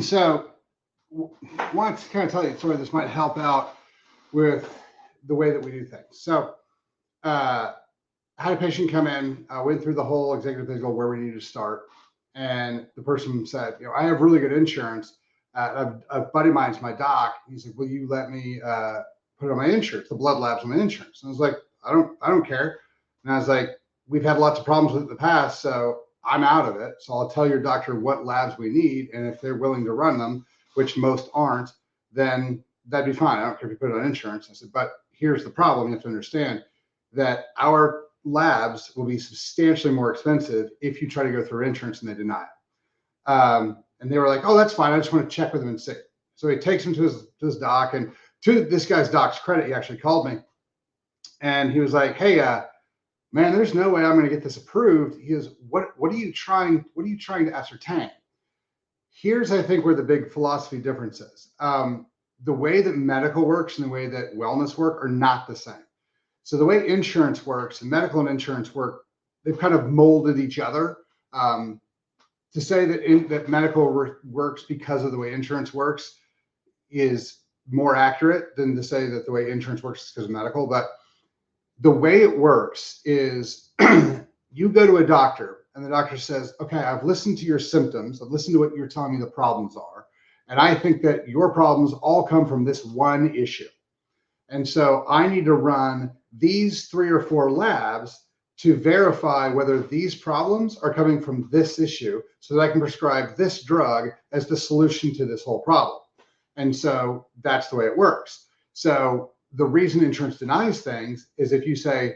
So want to kind of tell you a story. This might help out with the way that we do things. So uh, I had a patient come in, went through the whole executive physical where we need to start. And the person said, I have really good insurance. A buddy of mine's my doc. He's like, will you let me put it on my insurance, the blood labs on my insurance? And I was like, I don't care. And I was like, we've had lots of problems with it in the past, so I'm out of it. So I'll tell your doctor what labs we need. And if they're willing to run them, which most aren't, then that'd be fine. I don't care if you put it on insurance. I said, but here's the problem. You have to understand that our labs will be substantially more expensive if you try to go through insurance and they deny it. And they were like, oh, that's fine. I just want to check with him and see. So he takes him to his doc, and to this guy's doc's credit, he actually called me and he was like, hey, man, there's no way I'm going to get this approved. He goes, what are you trying to ascertain? Here's, I think, where the big philosophy difference is. The way that medical works and the way that wellness work are not the same. So the way insurance works, and medical and insurance work, they've kind of molded each other. To say that medical works because of the way insurance works is more accurate than to say that the way insurance works is because of medical. But the way it works is you go to a doctor and the doctor says, okay, I've listened to your symptoms. I've listened to what you're telling me the problems are. And I think that your problems all come from this one issue. And so I need to run these 3 or 4 labs to verify whether these problems are coming from this issue so that I can prescribe this drug as the solution to this whole problem. And so that's the way it works. So the reason insurance denies things is if you say,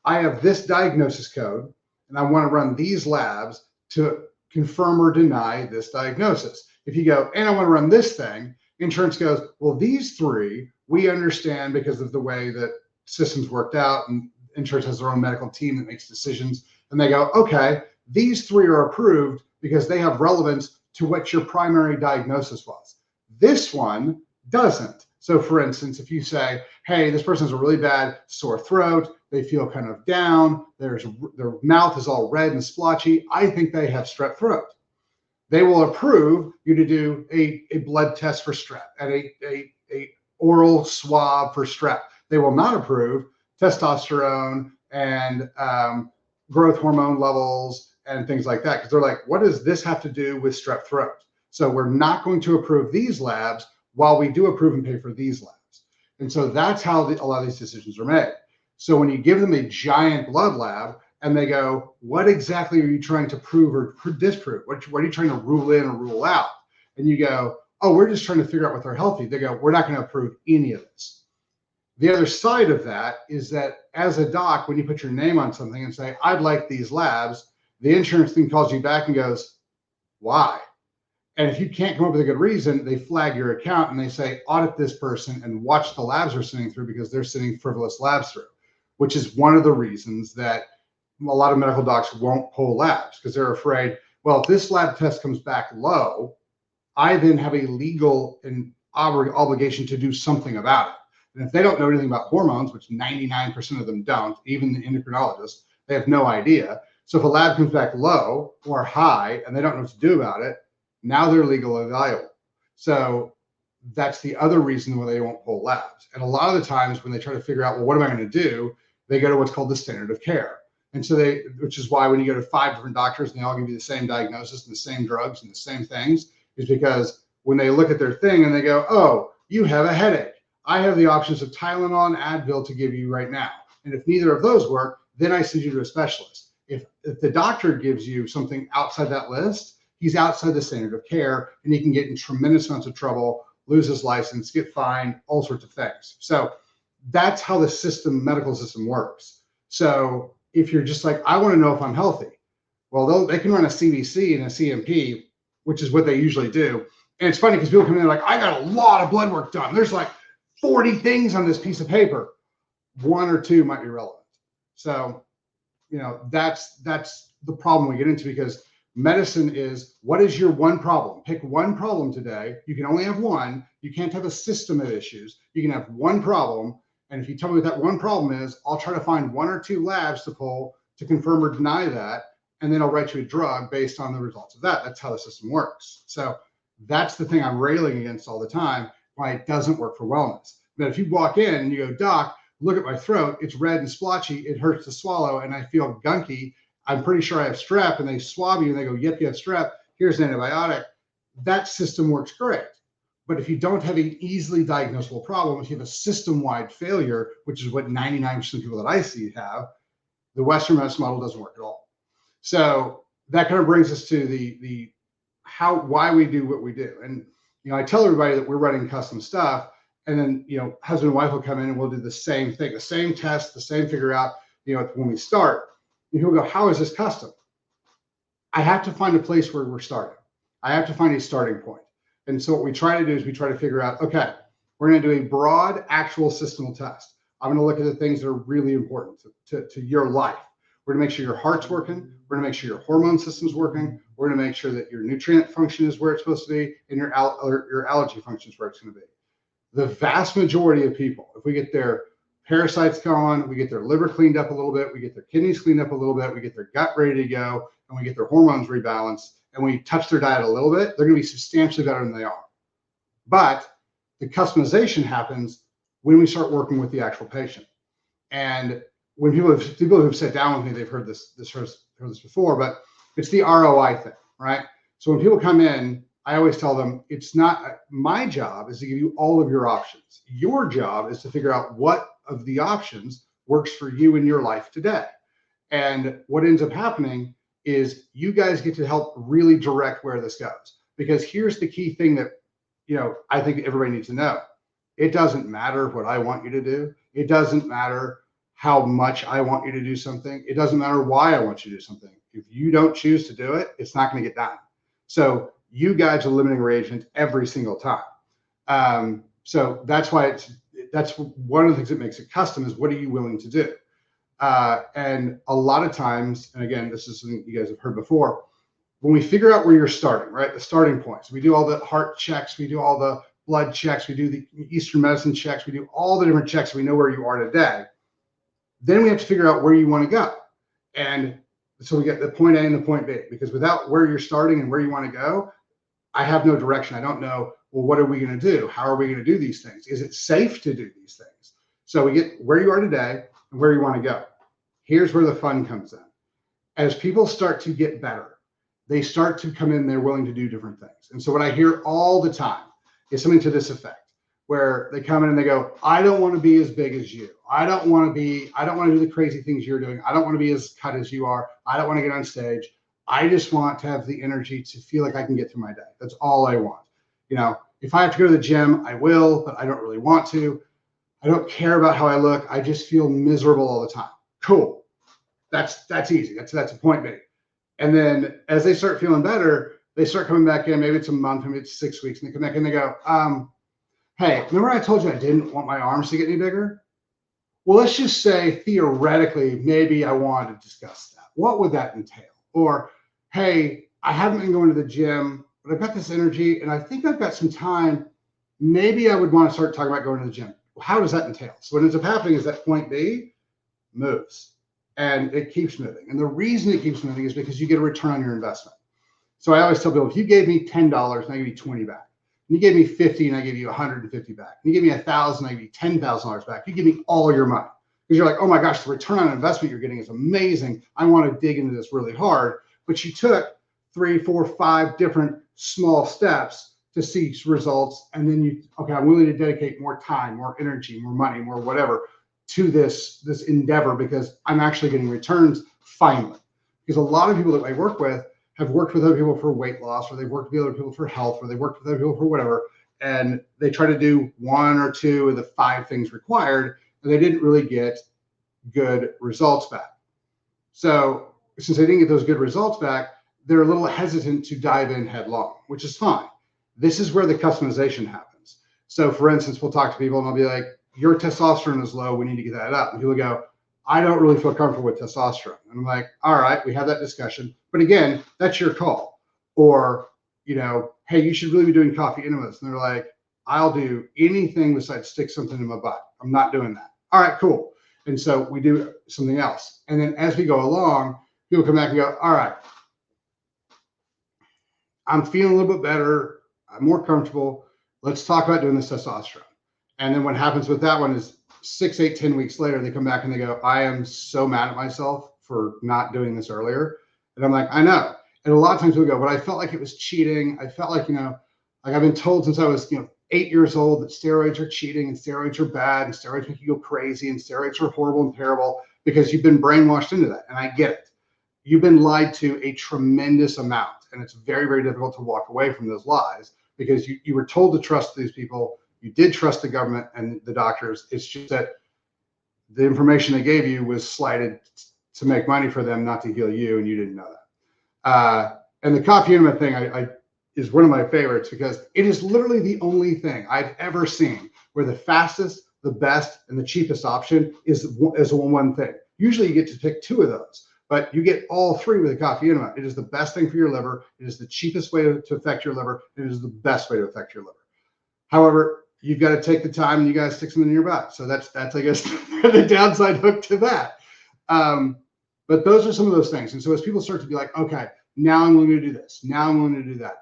I have this diagnosis code and I want to run these labs to confirm or deny this diagnosis. If you go, and I want to run this thing, insurance goes, well, these 3, we understand because of the way that systems worked out, and insurance has their own medical team that makes decisions. And they go, okay, these 3 are approved because they have relevance to what your primary diagnosis was. This one doesn't. So for instance, if you say, hey, this person has a really bad sore throat, they feel kind of down, their mouth is all red and splotchy, I think they have strep throat. They will approve you to do a blood test for strep and a oral swab for strep. They will not approve testosterone and growth hormone levels and things like that, because they're like, what does this have to do with strep throat? So we're not going to approve these labs while we do approve and pay for these labs. And so that's how a lot of these decisions are made. So when you give them a giant blood lab and they go, what exactly are you trying to prove or disprove? What are you trying to rule in or rule out? And you go, oh, we're just trying to figure out what they're healthy. They go, we're not going to approve any of this. The other side of that is that as a doc, when you put your name on something and say, I'd like these labs, the insurance thing calls you back and goes, why? And if you can't come up with a good reason, they flag your account and they say, audit this person and watch the labs they're sending through because they're sending frivolous labs through, which is one of the reasons that a lot of medical docs won't pull labs, because they're afraid, well, if this lab test comes back low, I then have a legal and obligation to do something about it. And if they don't know anything about hormones, which 99% of them don't, even the endocrinologists, they have no idea. So if a lab comes back low or high and they don't know what to do about it, now they're legally liable. So that's the other reason why they won't pull labs. And a lot of the times when they try to figure out, well, what am I going to do? They go to what's called the standard of care. And so which is why when you go to 5 different doctors and they all give you the same diagnosis and the same drugs and the same things, is because when they look at their thing and they go, oh, you have a headache. I have the options of Tylenol and Advil to give you right now. And if neither of those work, then I send you to a specialist. If the doctor gives you something outside that list, he's outside the standard of care and he can get in tremendous amounts of trouble, lose his license, get fined, all sorts of things. So that's how the medical system works. So if you're just like, I want to know if I'm healthy, well, they can run a CBC and a CMP, which is what they usually do. And it's funny because people come in like, I got a lot of blood work done. There's like 40 things on this piece of paper. 1 or 2 might be relevant. So, that's the problem we get into, because medicine is, what is your one problem? Pick one problem today. You can only have one. You can't have a system of issues. You can have one problem. And if you tell me what that one problem is, I'll try to find 1 or 2 labs to pull to confirm or deny that. And then I'll write you a drug based on the results of that. That's how the system works. So That's the thing I'm railing against all the time, why it doesn't work for wellness. But if you walk in and you go, doc, look at my throat, it's red and splotchy, it hurts to swallow, and I feel gunky, I'm pretty sure I have strep, and they swab you and they go, yep, you have strep, here's an antibiotic. That system works great. But if you don't have an easily diagnosable problem, if you have a system-wide failure, which is what 99% of people that I see have, the Western medicine model doesn't work at all. So that kind of brings us to the why we do what we do. And I tell everybody that we're running custom stuff, and then husband and wife will come in and we'll do the same thing, the same test, the same figure out. When we start, and he'll go, "How is this custom?" I have to find a place where we're starting. I have to find a starting point. And so what we try to do is we try to figure out, okay, we're going to do a broad actual systemal test. I'm going to look at the things that are really important to your life. We're going to make sure your heart's working. We're going to make sure your hormone system's working. We're going to make sure that your nutrient function is where it's supposed to be, and your allergy function is where it's going to be. The vast majority of people, if we get their parasites gone, we get their liver cleaned up a little bit, we get their kidneys cleaned up a little bit, we get their gut ready to go, and we get their hormones rebalanced, and we touch their diet a little bit, they're going to be substantially better than they are. But the customization happens when we start working with the actual patient. And when people who've sat down with me, they've heard this before, but it's the ROI thing, right? So when people come in, I always tell them, it's not my job is to give you all of your options. Your job is to figure out what of the options works for you in your life today. And what ends up happening is you guys get to help really direct where this goes. Because here's the key thing that, I think everybody needs to know. It doesn't matter what I want you to do. It doesn't matter how much I want you to do something. It doesn't matter why I want you to do something. If you don't choose to do it, it's not going to get done. So you guys are limiting reagent every single time. So that's why that's one of the things that makes it custom is what are you willing to do? And a lot of times, and again, this is something you guys have heard before, when we figure out where you're starting, right? The starting points, we do all the heart checks, we do all the blood checks, we do the Eastern medicine checks, we do all the different checks, we know where you are today. Then we have to figure out where you want to go. And so we get the point A and the point B, because without where you're starting and where you want to go, I have no direction. I don't know, well, what are we going to do? How are we going to do these things? Is it safe to do these things? So we get where you are today and where you want to go. Here's where the fun comes in. As people start to get better, they start to come in, they're willing to do different things. And so what I hear all the time is something to this effect, where they come in and they go, I don't want to be as big as you. I don't want to do the crazy things you're doing. I don't want to be as cut as you are. I don't want to get on stage. I just want to have the energy to feel like I can get through my day. That's all I want. If I have to go to the gym, I will, but I don't really want to. I don't care about how I look. I just feel miserable all the time. Cool. That's easy. That's a point B. And then as they start feeling better, they start coming back in. Maybe it's a month, maybe it's 6 weeks, and they come back and they go, hey, remember I told you I didn't want my arms to get any bigger? Well, let's just say theoretically, maybe I wanted to discuss that. What would that entail? Or, hey, I haven't been going to the gym, but I've got this energy and I think I've got some time. Maybe I would want to start talking about going to the gym. Well, how does that entail? So what ends up happening is that point B moves and it keeps moving. And the reason it keeps moving is because you get a return on your investment. So I always tell people, if you gave me $10 and I give you 20 back, and you gave me 50 and I give you 150 back, and you give me 1,000, I give you $10,000 back, you give me all your money. Because you're like, oh my gosh, the return on investment you're getting is amazing. I want to dig into this really hard. But you took 3, 4, 5 different small steps to see results. And then I'm willing to dedicate more time, more energy, more money, more whatever to this endeavor because I'm actually getting returns finally. Because a lot of people that I work with have worked with other people for weight loss, or they've worked with other people for health, or they worked with other people for whatever. And they try to do 1 or 2 of the 5 things required, and they didn't really get good results back. So since they didn't get those good results back, they're a little hesitant to dive in headlong, which is fine. This is where the customization happens. So for instance, we'll talk to people and I'll be like, your testosterone is low. We need to get that up. And people go, I don't really feel comfortable with testosterone. And I'm like, all right, we have that discussion. But again, that's your call. Or, hey, you should really be doing coffee enemas. And they're like, I'll do anything besides stick something in my butt. I'm not doing that. All right, cool. And so we do something else. And then as we go along, people come back and go, all right, I'm feeling a little bit better. I'm more comfortable. Let's talk about doing this testosterone. And then what happens with that one is 6, 8, 10 weeks later, they come back and they go, I am so mad at myself for not doing this earlier. And I'm like, I know. And a lot of times we go, but I felt like it was cheating. I felt like, like I've been told since I was, 8 years old that steroids are cheating and steroids are bad and steroids make you go crazy and steroids are horrible and terrible because you've been brainwashed into that. And I get it. You've been lied to a tremendous amount. And it's very, very difficult to walk away from those lies because you were told to trust these people. You did trust the government and the doctors. It's just that the information they gave you was slighted to make money for them, not to heal you, and you didn't know that. And the coffee enema thing is one of my favorites because it is literally the only thing I've ever seen where the fastest, the best, and the cheapest option is one thing. Usually you get to pick 2 of those, but you get all 3 with a coffee enema. It is the best thing for your liver. It is the cheapest way to affect your liver. It is the best way to affect your liver. However, you've got to take the time and you got to stick something in your butt. So that's I guess the downside hook to that. But those are some of those things. And so as people start to be like, okay, now I'm going to do this. Now I'm going to do that.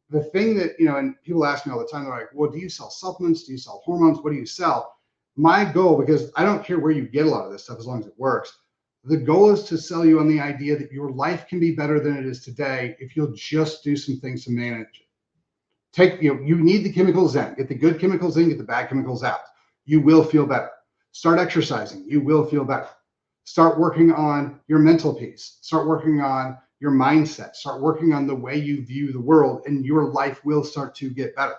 The thing that, and people ask me all the time, they're like, well, do you sell supplements? Do you sell hormones? What do you sell? My goal, because I don't care where you get a lot of this stuff as long as it works. The goal is to sell you on the idea that your life can be better than it is today if you'll just do some things to manage it. You need the chemicals in. Get the good chemicals in, get the bad chemicals out. You will feel better. Start exercising. You will feel better. Start working on your mental piece. Start working on your mindset. Start working on the way you view the world, and your life will start to get better.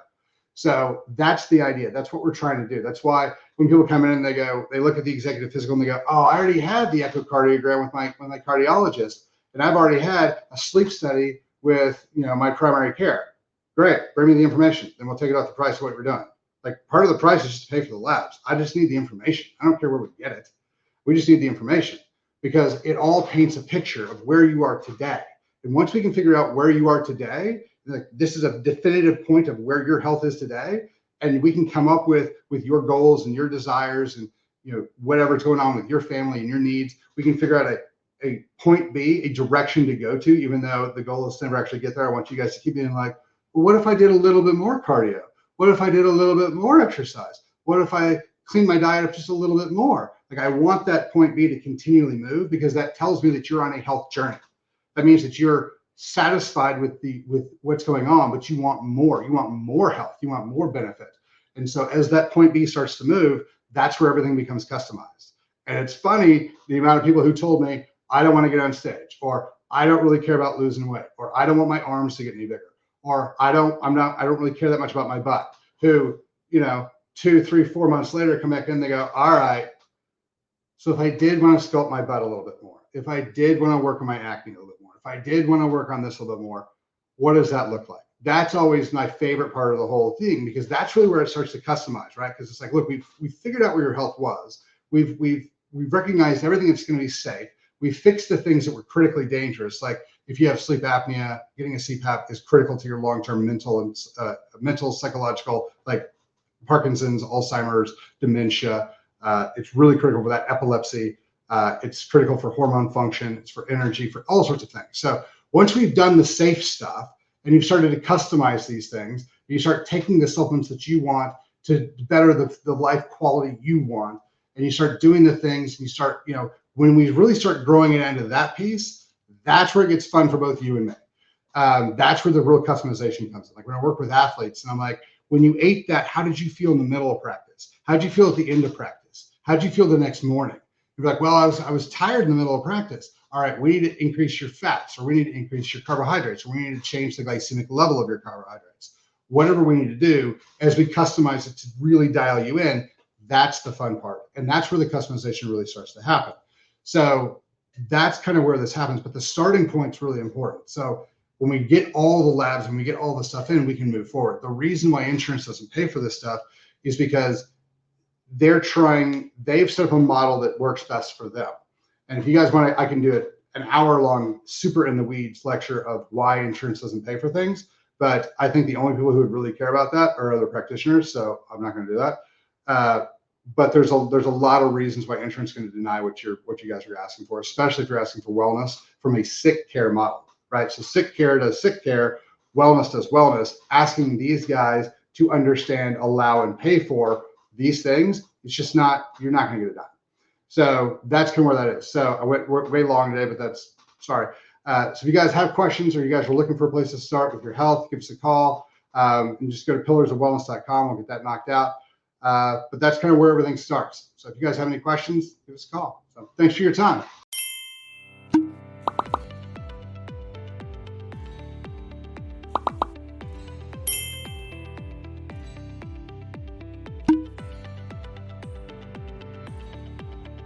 So that's the idea. That's what we're trying to do. That's why when people come in and they look at the executive physical and they go, oh, I already had the echocardiogram with my cardiologist, and I've already had a sleep study with my primary care. Great, bring me the information. Then we'll take it off the price of what we're doing. Like part of the price is just to pay for the labs. I just need the information. I don't care where we get it. We just need the information because it all paints a picture of where you are today. And once we can figure out where you are today, like this is a definitive point of where your health is today, and we can come up with your goals and your desires and whatever's going on with your family and your needs. We can figure out a point B, a direction to go to, even though the goal is to never actually get there. I want you guys to keep being like, well, what if I did a little bit more cardio? What if I did a little bit more exercise? What if I clean my diet up just a little bit more? Like I want that point B to continually move because that tells me that you're on a health journey. That means that you're satisfied with what's going on, but you want more. You want more health. You want more benefit. And so as that point B starts to move, that's where everything becomes customized. And it's funny, the amount of people who told me, I don't want to get on stage, or I don't really care about losing weight, or I don't want my arms to get any bigger, or I don't really care that much about my butt, who, 2, 3, 4 months later come back in, they go, all right, so if I did want to sculpt my butt a little bit more, if I did want to work on my acne a little bit more, if I did want to work on this a little bit more, what does that look like? That's always my favorite part of the whole thing, because that's really where it starts to customize, right? Because it's like, look, we figured out where your health was. We've recognized everything that's going to be safe. We fixed the things that were critically dangerous. Like if you have sleep apnea, getting a CPAP is critical to your long-term mental, psychological, like Parkinson's, Alzheimer's, dementia. It's really critical for that, epilepsy. It's critical for hormone function. It's for energy, for all sorts of things. So once we've done the safe stuff and you've started to customize these things, you start taking the supplements that you want to better the life quality you want, and you start doing the things, and you start, when we really start growing it into that piece, that's where it gets fun for both you and me. That's where the real customization comes in. Like when I work with athletes and I'm like, when you ate that, how did you feel in the middle of practice? How did you feel at the end of practice? How did you feel the next morning? You're like, well, I was tired in the middle of practice. All right, we need to increase your fats, or we need to increase your carbohydrates, or we need to change the glycemic level of your carbohydrates. Whatever we need to do as we customize it to really dial you in, that's the fun part. And that's where the customization really starts to happen. So that's kind of where this happens. But the starting point is really important. So when we get all the labs, when we get all the stuff in, we can move forward. The reason why insurance doesn't pay for this stuff is because they've set up a model that works best for them. And if you guys want to, I can do it an hour-long, super in the weeds lecture of why insurance doesn't pay for things. But I think the only people who would really care about that are other practitioners. So I'm not going to do that. But there's a lot of reasons why insurance is going to deny what you guys are asking for, especially if you're asking for wellness from a sick care model, right? So sick care to sick care, wellness does wellness, asking these guys to understand, allow, and pay for these things, it's just not, you're not going to get it done. So that's kind of where that is. So I went way long today, but that's, sorry. So if you guys have questions or you guys were looking for a place to start with your health, give us a call, and just go to pillarsofwellness.com. We'll get that knocked out. But that's kind of where everything starts. So if you guys have any questions, give us a call. So thanks for your time.